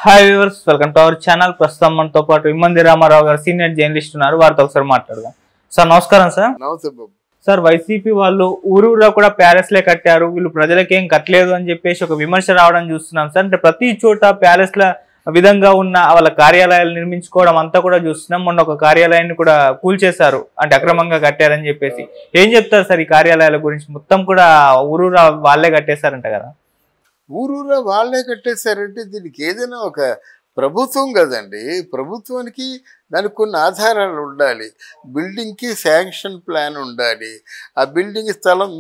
Hi viewers, welcome to our channel. ప్రస్తుతం మనతో పాటు ఇమ్మంది రామారావు గారు సీనియర్ జర్నలిస్ట్ ఉన్నారు. వారితో ఒకసారి మాట్లాడదాం. సార్ నమస్కారం. సార్ నమస్తే బాబు. సార్, వైసీపీ వాళ్ళు ఊరూరా కూడా ప్యాలెస్లే కట్టారు, వీళ్ళు ప్రజలకి ఏం కట్టలేదు అని చెప్పేసి ఒక విమర్శ రావడం చూస్తున్నాం సార్. అంటే ప్రతి చోట ప్యాలెస్ల విధంగా ఉన్న వాళ్ళ కార్యాలయాలు నిర్మించుకోవడం అంతా కూడా చూస్తున్నాం. మొన్న ఒక కార్యాలయాన్ని కూడా కూల్చేశారు, అంటే అక్రమంగా కట్టారని చెప్పేసి. ఏం చెప్తారు సార్ ఈ కార్యాలయాల గురించి? మొత్తం కూడా ఊరూరా వాళ్ళే కట్టేశారంట కదా. ఊరూరా వాళ్ళే కట్టేశారంటే దీనికి ఏదైనా ఒక ప్రభుత్వం కదండి. ప్రభుత్వానికి దానికి కొన్ని ఆధారాలు ఉండాలి. బిల్డింగ్కి శాంక్షన్ ప్లాన్ ఉండాలి. ఆ బిల్డింగ్ స్థలం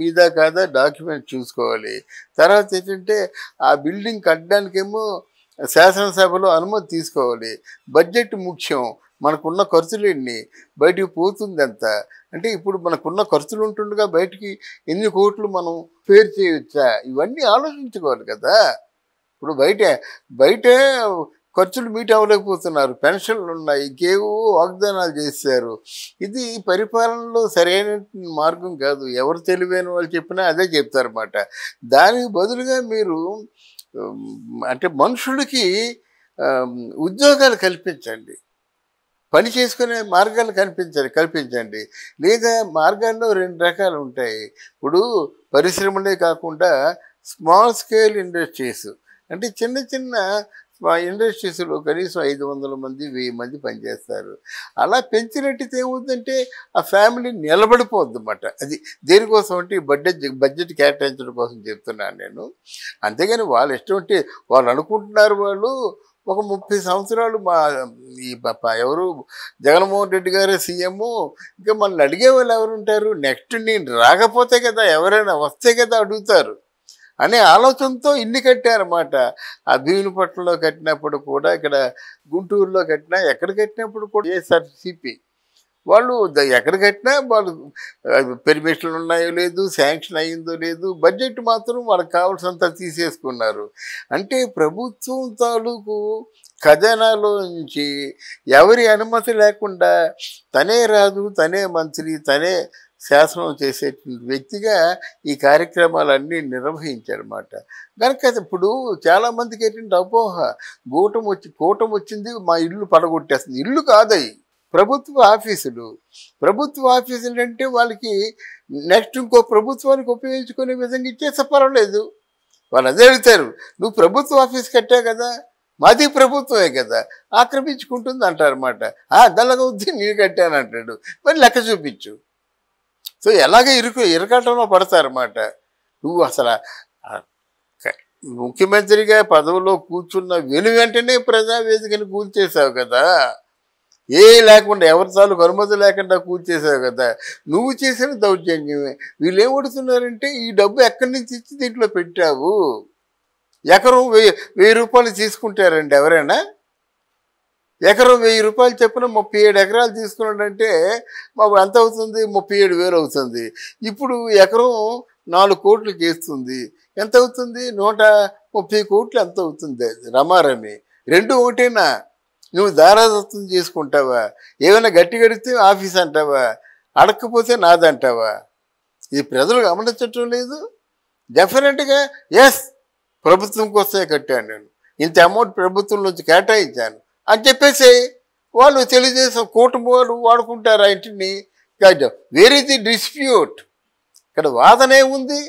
మీద కాదా డాక్యుమెంట్ చూసుకోవాలి. తర్వాత ఏంటంటే ఆ బిల్డింగ్ కట్టడానికేమో శాసనసభలో అనుమతి తీసుకోవాలి. బడ్జెట్ ముఖ్యం. మనకున్న ఖర్చులు ఎన్ని, బయటికి పోతుంది ఎంత, అంటే ఇప్పుడు మనకున్న ఖర్చులు ఉంటుండగా బయటికి ఎన్ని కోట్లు మనం పేరు చేయవచ్చా, ఇవన్నీ ఆలోచించుకోవాలి కదా. ఇప్పుడు బయట ఖర్చులు మీట్ అవ్వలేకపోతున్నారు, పెన్షన్లు ఉన్నాయి, ఇంకేవో వాగ్దానాలు చేశారు. ఇది పరిపాలనలో సరైన మార్గం కాదు. ఎవరు తెలివైన వాళ్ళు చెప్పినా అదే చెప్తారన్నమాట. దానికి బదులుగా మీరు అంటే మనుషులకి ఉద్యోగాలు కల్పించండి, పని చేసుకునే మార్గాలు కల్పించండి. లేదా మార్గాల్లో రెండు రకాలు ఉంటాయి. ఇప్పుడు పరిశ్రమలే కాకుండా స్మాల్ స్కేల్ ఇండస్ట్రీస్, అంటే చిన్న చిన్న ఇండస్ట్రీస్లో కనీసం 500 మంది 1000 మంది పనిచేస్తారు. అలా పెంచినట్టయితే ఏమవుతుందంటే ఆ ఫ్యామిలీ నిలబడిపోద్ది అన్నమాట. అది దేనికోసం అంటే బడ్జెట్ కేటాయించడం కోసం చెప్తున్నాను నేను. అంతేగాని వాళ్ళు ఇష్టం అంటే వాళ్ళు అనుకుంటున్నారు. వాళ్ళు ఒక 30 సంవత్సరాలు ఈ ఎవరు జగన్మోహన్ రెడ్డి గారే సీఎం, ఇంకా మనల్ని అడిగే వాళ్ళు ఎవరు ఉంటారు? నెక్స్ట్ నేను రాకపోతే కదా, ఎవరైనా వస్తే కదా అడుగుతారు అనే ఆలోచనతో ఇల్లు కట్టారన్నమాట. ఆ భీమునిపట్నంలో కట్టినప్పుడు కూడా, ఇక్కడ గుంటూరులో కట్టినా, ఎక్కడ కట్టినప్పుడు కూడా ఏఎస్ఆర్సీపీ వాళ్ళు ఎక్కడ కట్టినా వాళ్ళు పెర్మిషన్లు ఉన్నాయో లేదు, శాంక్షన్ అయ్యిందో లేదు, బడ్జెట్ మాత్రం వాళ్ళకి కావాల్సినంత తీసేసుకున్నారు. అంటే ప్రభుత్వం తాలూకు ఖజానాలో నుంచి ఎవరి అనుమతి లేకుండా తనే రాజు, తనే మంత్రి, తనే శాసనం చేసే వ్యక్తిగా ఈ కార్యక్రమాలన్నీ నిర్వహించారన్నమాట. కనుక ఇప్పుడు చాలామందికి ఏంటంటే అపోహ, కూటమి వచ్చింది మా ఇల్లు పడగొట్టేస్తుంది. ఇల్లు కాదయి, ప్రభుత్వ ఆఫీసులు అంటే వాళ్ళకి నెక్స్ట్ ఇంకో ప్రభుత్వానికి ఉపయోగించుకునే విధంగా ఇచ్చేస్తే పర్వాలేదు. వాళ్ళు అదే అడుగుతారు, నువ్వు ప్రభుత్వ ఆఫీస్ కట్టావు కదా, మాది ప్రభుత్వమే కదా, ఆక్రమించుకుంటుంది అంటారన్నమాట. దళగా వద్దు, నేను కట్టాను అంటాడు. మరి లెక్క చూపించు. సో ఎలాగ ఇరకటంలో పడతారన్నమాట. నువ్వు అసలు ముఖ్యమంత్రిగా పదవిలో కూర్చున్న వెంటనే ప్రజావేదికను కూల్చేసావు కదా, లేకుండా ఎవరి తాలూకు అనుమతి లేకుండా కూల్చేసావు కదా. నువ్వు చేసిన దౌర్జన్యమే. వీళ్ళు ఏమడుతున్నారంటే ఈ డబ్బు ఎక్కడి నుంచి ఇచ్చి దీంట్లో పెట్టావు. ఎకరం 1000 రూపాయలు తీసుకుంటారండి ఎవరైనా? ఎకరం 1000 రూపాయలు చెప్పిన 37 ఎకరాలు తీసుకున్నాడంటే మాకు ఎంత అవుతుంది? 37,000 అవుతుంది. ఇప్పుడు ఎకరం 4 కోట్లు చేస్తుంది. ఎంత అవుతుంది? 130 కోట్లు ఎంత అవుతుంది? రమారమి రెండు ఒకటేనా? నువ్వు దారాదత్తం చేసుకుంటావా? ఏమైనా గట్టి గడితే ఆఫీస్ అంటావా? అడగకపోతే నాదంటావా? ఇది ప్రజలు గమనించటం లేదు. డెఫినెట్గా ఎస్, ప్రభుత్వం కోసమే కట్టాను నేను, ఇంత అమౌంట్ ప్రభుత్వం నుంచి కేటాయించాను అని చెప్పేసి వాళ్ళు తెలుగుదేశం కూటమి వాళ్ళు వాడుకుంటారు ఆ ఇంటిని. Where is the dispute? ఇక్కడ వాదన ఏముంది?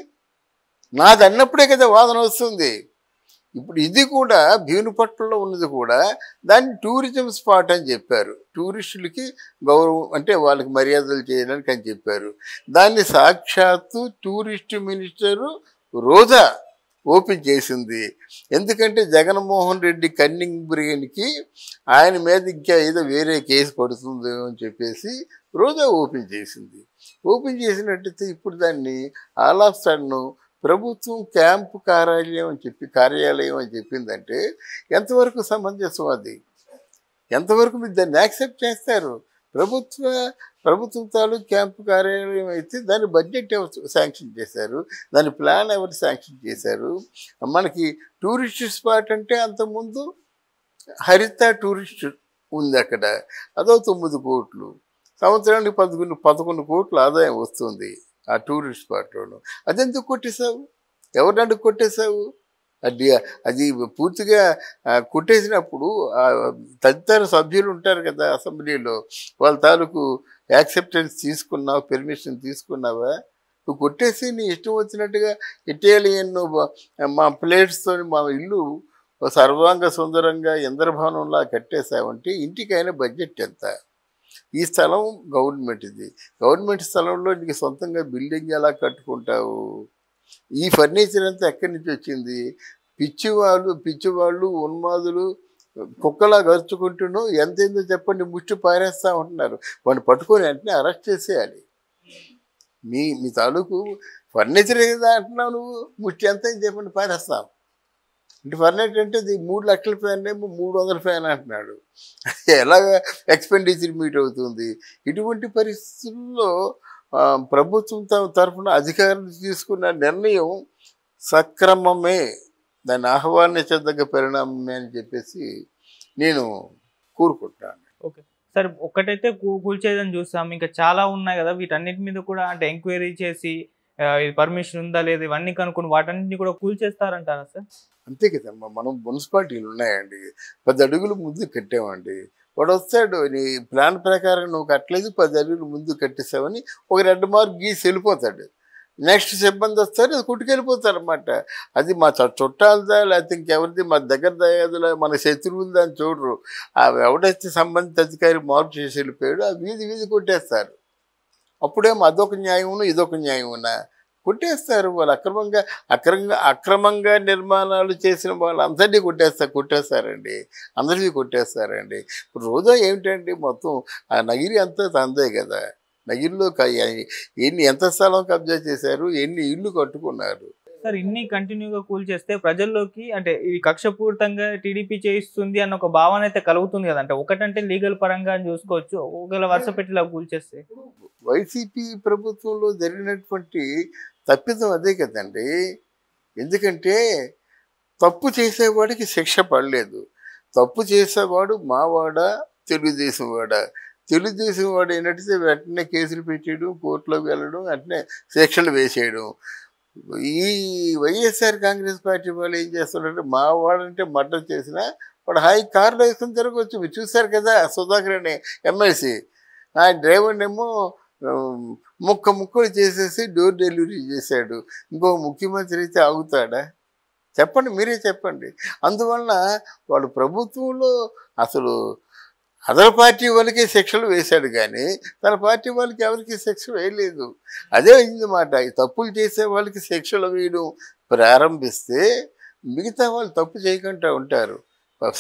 నాది అన్నప్పుడే కదా వాదన వస్తుంది. ఇప్పుడు ఇది కూడా భీమునిపట్నంలో ఉన్నది కూడా దాన్ని టూరిజం స్పాట్ అని చెప్పారు. టూరిస్టులకి గౌరవం అంటే వాళ్ళకి మర్యాదలు చేయడానికి అని చెప్పారు. దాన్ని సాక్షాత్తు టూరిస్ట్ మినిస్టరు రోజా ఓపెన్ చేసింది. ఎందుకంటే జగన్మోహన్ రెడ్డి కన్నింగ్ బ్రెయిన్కి ఆయన మీద ఇంకా ఏదో వేరే కేసు పడుతుందో అని చెప్పేసి రోజా ఓపెన్ చేసింది. ఓపెన్ చేసినట్టయితే ఇప్పుడు దాన్ని ఆల్ ఆఫ్ సడన్ ప్రభుత్వం క్యాంపు కార్యాలయం అని చెప్పిందంటే ఎంతవరకు సమంజసం? అది ఎంతవరకు మీరు దాన్ని యాక్సెప్ట్ చేస్తారు? ప్రభుత్వం తాలూకు క్యాంపు కార్యాలయం అయితే దాని బడ్జెట్ ఎవరు శాంక్షన్ చేశారు? దాని ప్లాన్ ఎవరు శాంక్షన్ చేశారు? మనకి టూరిస్ట్ స్పాట్ అంటే అంతకుముందు హరిత టూరిస్ట్ ఉంది అక్కడ, అదో 9 కోట్లు, సంవత్సరానికి 11 కోట్లు ఆదాయం వస్తుంది ఆ టూరిస్ట్ స్పాట్లోను. అదెందుకు కొట్టేశావు? ఎవరిని కొట్టేశావు? అది అది పూర్తిగా కొట్టేసినప్పుడు తదితర సభ్యులు ఉంటారు కదా అసెంబ్లీలో, వాళ్ళ తాలూకు యాక్సెప్టెన్స్ తీసుకున్నావు, పెర్మిషన్ తీసుకున్నావా? నువ్వు కొట్టేసి నీ ఇష్టం వచ్చినట్టుగా ఇటాలియన్ మా ప్లేట్స్తో మా ఇల్లు సర్వాంగ సుందరంగా ఇంద్రభవనంలా కట్టేసావంటే ఇంటికైనా బడ్జెట్ ఎంత? ఈ స్థలం గవర్నమెంట్ది, గవర్నమెంట్ స్థలంలో నీకు సొంతంగా బిల్డింగ్ ఎలా కట్టుకుంటావు? ఈ ఫర్నిచర్ అంతా ఎక్కడి నుంచి వచ్చింది? పిచ్చివాళ్ళు ఉన్మాదులు కుక్కలా గరుచుకుంటూనో ఎంతేందో చెప్పండి ముష్టి పారేస్తూ ఉంటున్నారు. వాడిని పట్టుకొని వెంటనే అరెస్ట్ చేసేయాలి. మీ తాలూకు ఫర్నిచర్ ఏదా అంటున్నావు, నువ్వు ముష్టి ఎంత అని చెప్పండి పారేస్తావు. అంటే ఫర్నిచర్ అంటే ఇది 3 లక్షల ఫ్యాన్ ఏమో 300 ఫ్యాన్ అంటున్నాడు. ఎలాగ ఎక్స్పెండిచర్ మీట్ అవుతుంది? ఇటువంటి పరిస్థితుల్లో ప్రభుత్వం తరఫున అధికారులు తీసుకున్న నిర్ణయం సక్రమమే, దాన్ని ఆహ్వానించదగ్గ పరిణామమే అని చెప్పేసి నేను కోరుకుంటాను. ఓకే సార్, ఒక్కటైతే కూల్చేదని చూస్తాం, ఇంకా చాలా ఉన్నాయి కదా, వీటన్నిటి మీద కూడా అంటే ఎంక్వైరీ చేసి ఇది పర్మిషన్ ఉందా లేదా ఇవన్నీ కనుక్కొని వాటన్నిటిని కూడా కూల్చేస్తారంటారా సార్? అంతే కదమ్మా, మనం మున్సిపాలిటీలు ఉన్నాయండి, 10 అడుగులు ముందు కట్టామండి, వాడు వస్తాడు నీ ప్లాన్ ప్రకారం నువ్వు కట్టలేదు 10 అడుగులు ముందు కట్టేసావని ఒక రెడ్ మార్క్ గీసి వెళ్ళిపోతాడు. నెక్స్ట్ సిబ్బంది వస్తారు, అది కొట్టుకెళ్ళిపోతారు అన్నమాట. అది మా చుట్టాలదా లేకపోతే ఇంకెవరిది, మా దగ్గర దయాదులా, మన శత్రువులదా అని చూడరు. ఎవడైతే సంబంధిత అధికారి మార్పు చేసి వెళ్ళిపోయాడు ఆ వీధి కొట్టేస్తారు. అప్పుడేమో అదొక న్యాయమును ఇదొక న్యాయమునా? కొట్టేస్తారు. వాళ్ళు అక్రమంగా నిర్మాణాలు చేసిన వాళ్ళందరినీ కొట్టేస్తారండి, అందరినీ కొట్టేస్తారండి. ఇప్పుడు రోజా ఏమిటండి, మొత్తం ఆ నగిరి అంతా తందే కదా. నగిరిలో ఎంత స్థలం కబ్జా చేశారు, ఎన్ని ఇళ్ళు కట్టుకున్నారు. సార్ ఇన్ని కంటిన్యూగా కూల్చేస్తే ప్రజల్లోకి అంటే ఇది కక్షపూరితంగా టీడీపీ చేయిస్తుంది అన్న ఒక భావన అయితే కలుగుతుంది కదంటే, ఒకటంటే లీగల్ పరంగా అని చూసుకోవచ్చు, ఒకవేళ వరుస పెట్టిలా కూల్చేస్తే. వైసీపీ ప్రభుత్వంలో జరిగినటువంటి తప్పిదం అదే కదండి. ఎందుకంటే తప్పు చేసేవాడికి శిక్ష పడలేదు. తప్పు చేసేవాడు మావాడా తెలుగుదేశం వాడా? తెలుగుదేశం వాడు ఏంటంటే వెంటనే కేసులు పెట్టేయడం, కోర్టులోకి వెళ్ళడం, వెంటనే శిక్షలు వేసేయడం. ఈ వైఎస్ఆర్ కాంగ్రెస్ పార్టీ వాళ్ళు ఏం చేస్తున్నారంటే మావాడంటే మర్డర్ చేసినా వాడు హాయి కార్లో వేసుకుని తిరగవచ్చు. మీరు చూశారు కదా సుధాకర్ అనే ఎమ్మెల్సీ, ఆ డ్రైవర్నేమో ముక్కలు చేసేసి డోర్ డెలివరీ చేశాడు. ఇంకో ముఖ్యమంత్రి అయితే ఆగుతాడా? చెప్పండి, మీరే చెప్పండి. అందువలన వాడు ప్రభుత్వంలో అసలు అదర్ పార్టీ వాళ్ళకి శిక్షలు వేశాడు కానీ తన పార్టీ వాళ్ళకి ఎవరికి శిక్ష వేయలేదు. అదే అయిందన్నమాట. ఈ తప్పులు చేసే వాళ్ళకి శిక్షలు వేయడం ప్రారంభిస్తే మిగతా వాళ్ళు తప్పు చేయకుండా ఉంటారు.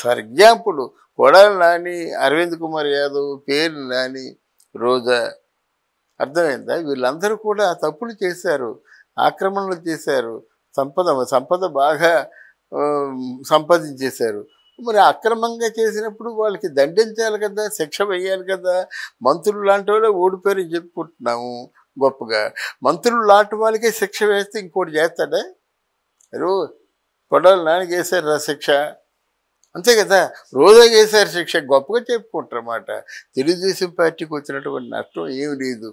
ఫర్ ఎగ్జాంపుల్ కొడాలి నాని, అరవింద్ కుమార్ యాదవ్, పేరు నాని, రోజా, అర్థమైందా? వీళ్ళందరూ కూడా తప్పులు చేశారు, ఆక్రమణలు చేశారు, సంపద బాగా సంపాదించేశారు. మరి అక్రమంగా చేసినప్పుడు వాళ్ళకి దండించాలి కదా, శిక్ష వేయాలి కదా. మంత్రులు లాంటి వాళ్ళే ఓడిపోయారని చెప్పుకుంటున్నాము గొప్పగా. మంత్రులు లాంటి వాళ్ళకే శిక్ష వేస్తే ఇంకోటి చేస్తాడా? కొడాలి నానికి వేశారు రా శిక్ష, అంతే కదా. రోజా వేశారు శిక్ష, గొప్పగా చెప్పుకుంటారు అన్నమాట. తెలుగుదేశం పార్టీకి వచ్చినటువంటి నష్టం ఏమి లేదు.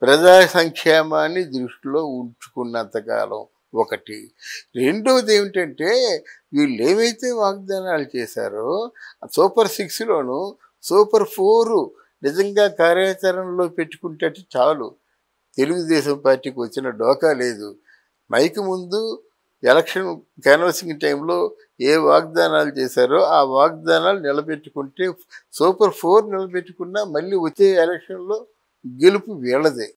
ప్రజా సంక్షేమాన్ని దృష్టిలో ఉంచుకున్నంతకాలం ఒకటి. రెండవది ఏమిటంటే వీళ్ళు ఏవైతే వాగ్దానాలు చేశారో సూపర్ 6లోను సూపర్ 4 నిజంగా కార్యాచరణలో పెట్టుకుంటే చాలు. తెలుగుదేశం పార్టీకి వచ్చిన డోకా లేదు. మైకి ముందు ఎలక్షన్ క్యాన్వాసింగ్ టైంలో ఏ వాగ్దానాలు చేశారో ఆ వాగ్దానాలు నిలబెట్టుకుంటే సూపర్ 4 నిలబెట్టుకున్నా మళ్ళీ వచ్చే ఎలక్షన్లో గెలుపు వీళ్ళదే.